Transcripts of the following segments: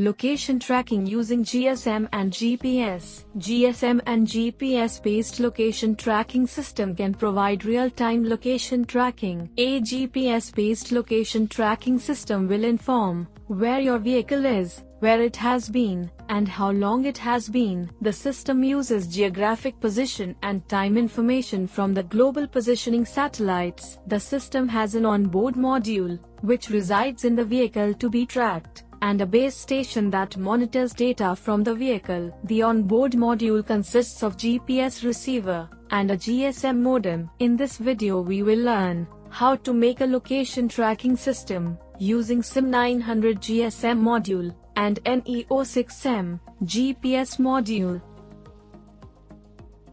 Location tracking using GSM and GPS. GSM and GPS-based location tracking system can provide real-time location tracking. A GPS-based location tracking system will inform where your vehicle is, where it has been, and how long it has been. The system uses geographic position and time information from the global positioning satellites. The system has an onboard module, which resides in the vehicle to be tracked, and a base station that monitors data from the vehicle. The onboard module consists of GPS receiver and a GSM modem. In this video we will learn how to make a location tracking system using SIM900 GSM module and NEO6M GPS module.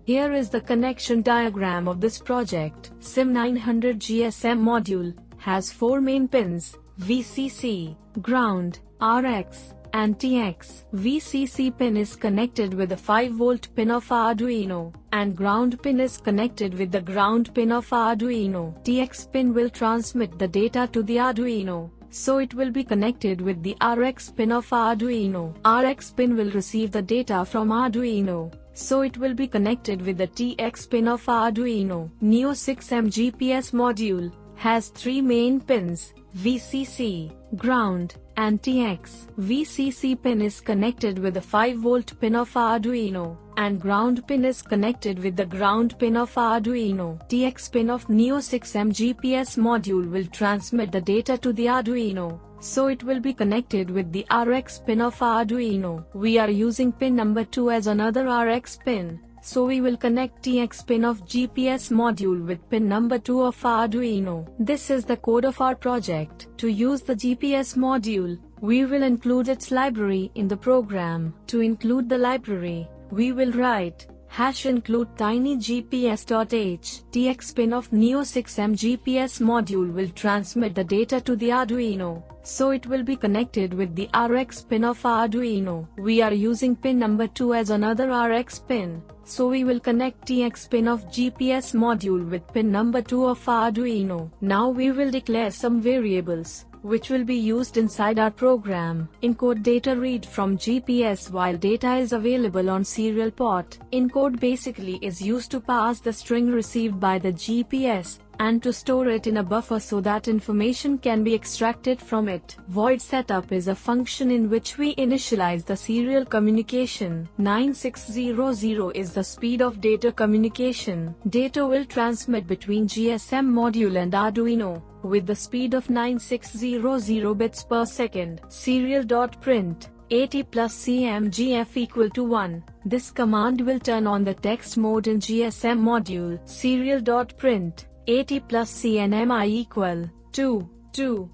Here is the connection diagram of this project. SIM900 GSM module has 4 main pins: VCC, ground, RX, and TX. VCC pin is connected with the 5-volt pin of Arduino, and ground pin is connected with the ground pin of Arduino. TX pin will transmit the data to the Arduino, so it will be connected with the RX pin of Arduino. RX pin will receive the data from Arduino, so it will be connected with the TX pin of Arduino. NEO6M GPS module has 3 main pins: VCC, ground, and TX. VCC pin is connected with the 5-volt pin of Arduino, and ground pin is connected with the ground pin of Arduino. TX pin of NEO6M GPS module will transmit the data to the Arduino, so it will be connected with the RX pin of Arduino. We are using pin number 2 as another RX pin, so we will connect TX pin of GPS module with pin number 2 of Arduino. This is the code of our project. To use the GPS module, we will include its library in the program. To include the library, we will write #include tinygps.h. TX pin of NEO6M GPS module will transmit the data to the Arduino, so it will be connected with the RX pin of Arduino. We are using pin number 2 as another RX pin, so we will connect TX pin of GPS module with pin number 2 of Arduino. Now we will declare some variables, which will be used inside our program. Encode data read from GPS while data is available on serial port. Encode basically is used to pass the string received by the GPS, and to store it in a buffer so that information can be extracted from it. Void setup is a function in which we initialize the serial communication. 9600 is the speed of data communication. Data will transmit between GSM module and Arduino with the speed of 9600 bits per second. Serial.print 80 plus CMGF equal to 1. This command will turn on the text mode in GSM module. Serial.print 80 plus CNMI equal to 0,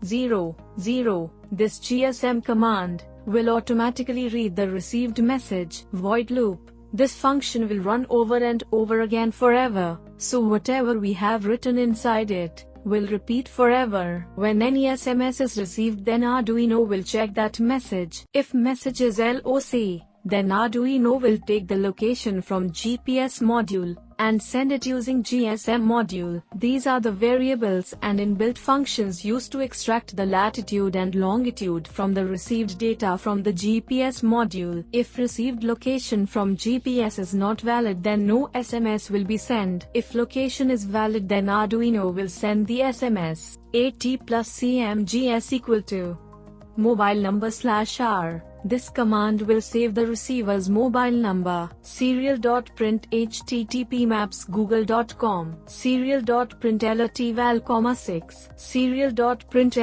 0, 0. This GSM command will automatically read the received message. Void loop. This function will run over and over again forever, so whatever we have written inside it will repeat forever. When any SMS is received, then Arduino will check that message. If message is LOC, then Arduino will take the location from GPS module and send it using GSM module. These are the variables and inbuilt functions used to extract the latitude and longitude from the received data from the GPS module. If received location from GPS is not valid, then no SMS will be sent. If location is valid, then Arduino will send the SMS. 80 plus CMGS equal to mobile number /r. This command will save the receiver's mobile number. Serial.print http maps google.com. Serial.print val, 6. Serial.print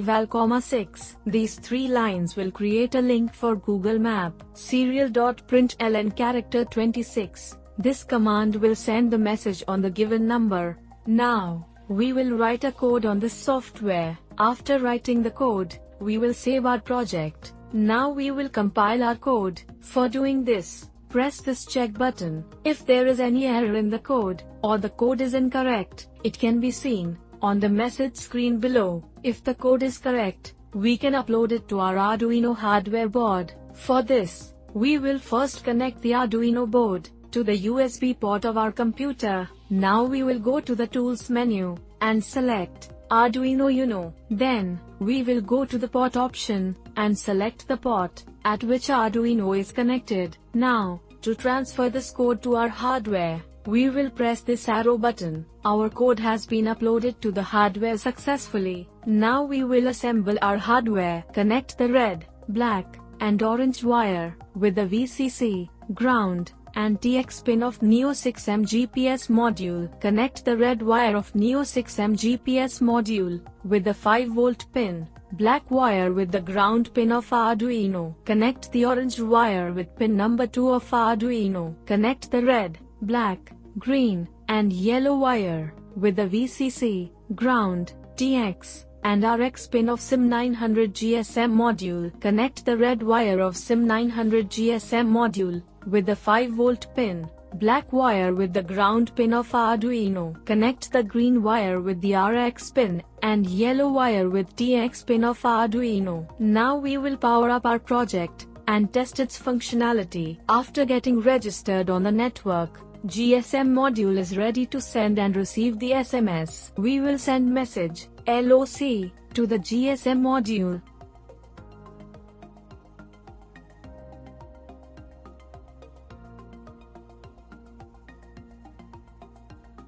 val, 6. These 3 lines will create a link for Google Map. Serial.print character 26. This command will send the message on the given number. Now, we will write a code on this software. After writing the code, we will save our project. Now we will compile our code. For doing this, press this check button. If there is any error in the code, or the code is incorrect, it can be seen on the message screen below. If the code is correct, we can upload it to our Arduino hardware board. For this, we will first connect the Arduino board to the USB port of our computer. Now we will go to the Tools menu and select Arduino Uno. Then, we will go to the port option and select the port at which Arduino is connected. Now, to transfer this code to our hardware, we will press this arrow button. Our code has been uploaded to the hardware successfully. Now we will assemble our hardware. Connect the red, black, and orange wire with the VCC, ground, and TX pin of Neo 6M GPS module. Connect the red wire of Neo 6M GPS module with the 5V pin, black wire with the ground pin of Arduino. Connect the orange wire with pin number 2 of Arduino. Connect the red, black, green, and yellow wire with the VCC, ground, TX, and RX pin of SIM900 GSM module. Connect the red wire of SIM900 GSM module with the 5V pin, black wire with the ground pin of Arduino. Connect the green wire with the RX pin, and yellow wire with TX pin of Arduino. Now we will power up our project and test its functionality. After getting registered on the network, GSM module is ready to send and receive the SMS. We will send message LOC to the GSM module.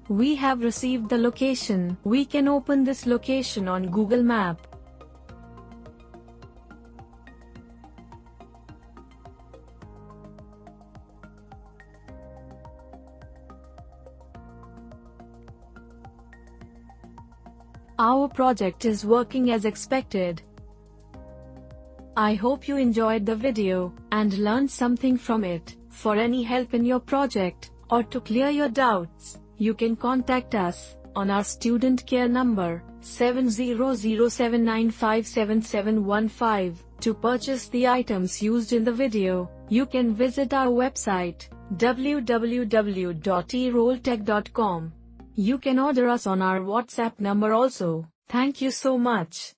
We have received the location. We can open this location on Google Map. Our project is working as expected. I hope you enjoyed the video and learned something from it. For any help in your project, or to clear your doubts, you can contact us on our student care number 7007957715. To purchase the items used in the video, you can visit our website www.erolltech.com. You can order us on our WhatsApp number also. Thank you so much.